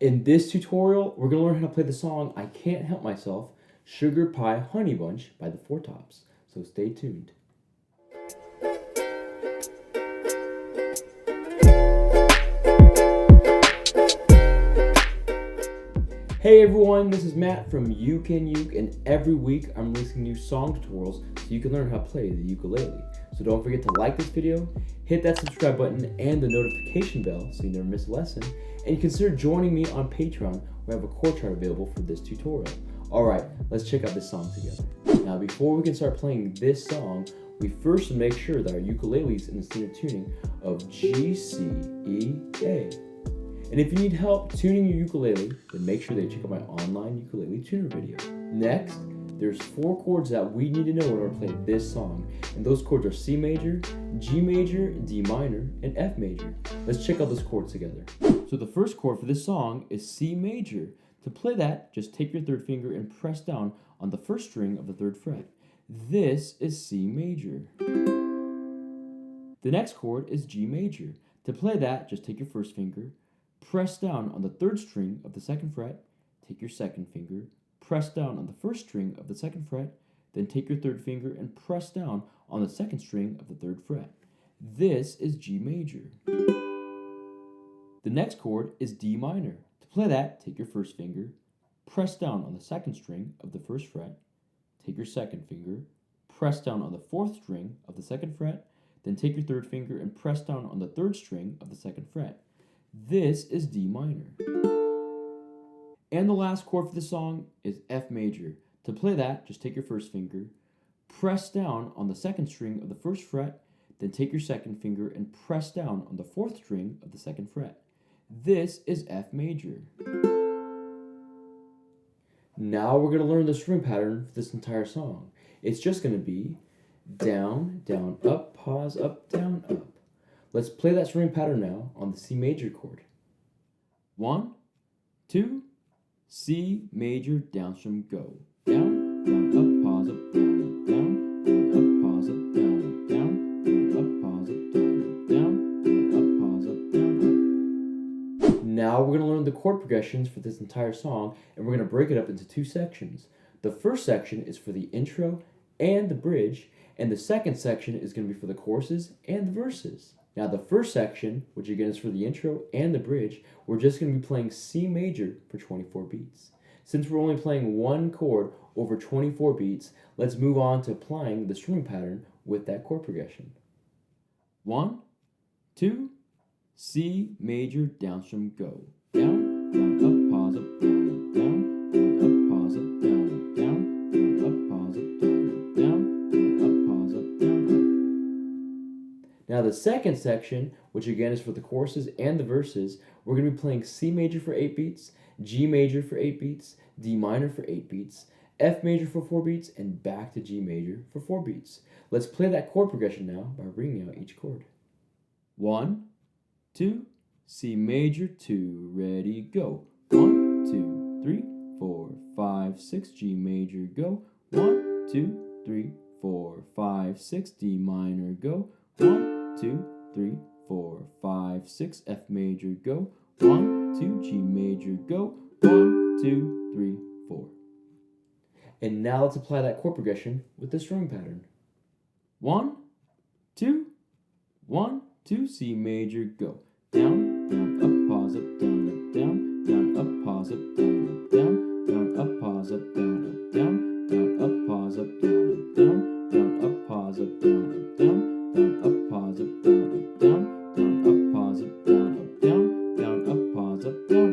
In this tutorial, we're going to learn how to play the song I Can't Help Myself, Sugar Pie Honey Bunch by the Four Tops. So stay tuned. Hey everyone, this is Matt from You Can Uke, and every week I'm releasing new song tutorials so you can learn how to play the ukulele. So don't forget to like this video, hit that subscribe button and the notification bell so you never miss a lesson, and consider joining me on Patreon where I have a chord chart available for this tutorial. Alright, let's check out this song together. Now before we can start playing this song, we first make sure that our ukulele is in the standard tuning of G, C, E, A. And if you need help tuning your ukulele, then make sure that you check out my online ukulele tuner video. Next, there's 4 chords that we need to know in order to play this song, and those chords are C major, G major, D minor, and F major. Let's check out those chords together. So the first chord for this song is C major. To play that, just take your third finger and press down on the first string of the 3rd fret. This is C major. The next chord is G major. To play that, just take your first finger, press down on the 3rd string of the 2nd fret, take your second finger, press down on the 1st string of the 2nd fret, then take your 3rd finger and press down on the 2nd string of the 3rd fret. This is G major. The next chord is D minor. To play that, take your first finger, press down on the 2nd string of the 1st fret, take your second finger, press down on the 4th string of the 2nd fret, then take your 3rd finger and press down on the 3rd string of the 2nd fret. This is D minor. And the last chord for the song is F major. To play that, just take your first finger, press down on the 2nd string of the 1st fret, then take your second finger and press down on the 4th string of the 2nd fret. This is F major. Now we're going to learn the string pattern for this entire song. It's just going to be down, down, up, pause, up, down, up. Let's play that string pattern now on the C major chord. 1, 2, C major, down strum, go. Down, down, up, pause, up, down, up, down, down, up, pause, up, down, up, down, down, up, pause, up, down, up, down, down, up, pause, up, down, up. Now we're going to learn the chord progressions for this entire song, and we're going to break it up into 2 sections. The first section is for the intro and the bridge, and the second section is going to be for the choruses and the verses. Now the first section, which again is for the intro and the bridge, we're just going to be playing C major for 24 beats. Since we're only playing one chord over 24 beats, let's move on to applying the string pattern with that chord progression. 1, 2, C major, down strum, go. Down, down, up, pause, up, down, up, down, down, up, pause, up, down, up, down, down, up, pause, up, down, up, down, down, up, pause, up, down, up. Now the second section, which again is for the choruses and the verses, we're going to be playing C major for 8 beats, G major for 8 beats, D minor for 8 beats, F major for 4 beats, and back to G major for 4 beats. Let's play that chord progression now by ringing out each chord. 1, 2, C major, 2, ready, go. 1, 2, 3, 4, 5, 6, G major, go. 1, 2, 3, 4, 5, 6, D minor, go. 1, 2, 3, 4, 5, 6, F major, go. 1, 2, G major, go. 1, 2, 3, 4. And now let's apply that chord progression with the string pattern. 1, 2, 1, 2, C major, go. Down, down, up, pause, up, down, up, down, down, up, pause, up, down, up, down, down, up, pause, up, down, up, down, down, up, pause, up, down, up, down, down, up, pause, up, down, up, down, down, up, pause, up, down, up, down, down, up, pause, up, down, up, down, down, up, pause, up, down,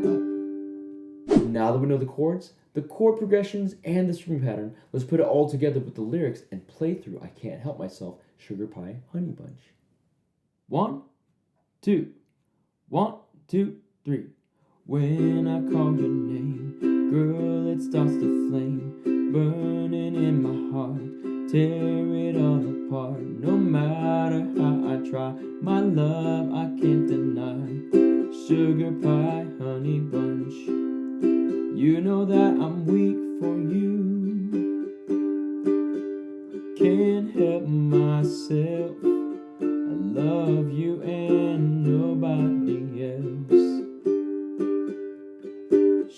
up. Now that we know the chords, the chord progressions, and the string pattern, let's put it all together with the lyrics and play through I Can't Help Myself, Sugar Pie Honey Bunch. 1, 2, 1, 2, 3. When I call your name, girl, it starts to flame, burning in my heart, tear it all apart. No matter how I try, my love I can't deny. Sugar pie, honey bunch, you know that I'm weak for you. Can't help myself, I love you and nobody else.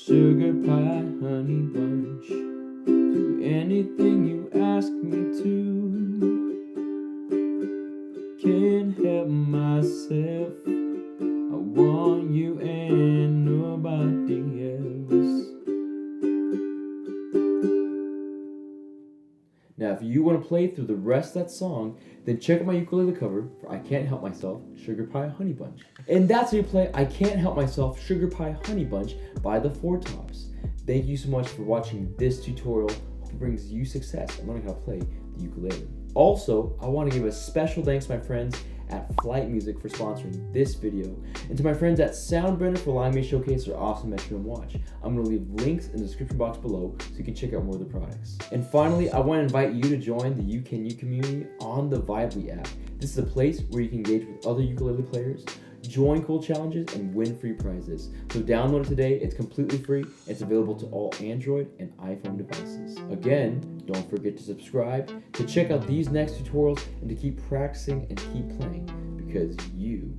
sugar pie, honey bunch. Do anything you ask me to. Can't help myself. I want you and nobody else. Now, if you want to play through the rest of that song, then check out my ukulele cover for I Can't Help Myself, Sugar Pie Honey Bunch. And that's how you play I Can't Help Myself, Sugar Pie Honey Bunch by the Four Tops. Thank you so much for watching this tutorial. Hope it brings you success in learning how to play the ukulele. Also, I want to give a special thanks to my friends at Flight Music for sponsoring this video, and to my friends at Soundbrenner for allowing me to showcase their awesome metronome watch. I'm going to leave links in the description box below so you can check out more of the products. And finally, I want to invite you to join the You Can You community on the Vibely app. This is a place where you can engage with other ukulele players, join cool challenges, and win free prizes. So download it today. It's completely free. It's available to all Android and iPhone devices. Again, don't forget to subscribe, to check out these next tutorials, and to keep practicing and keep playing, because you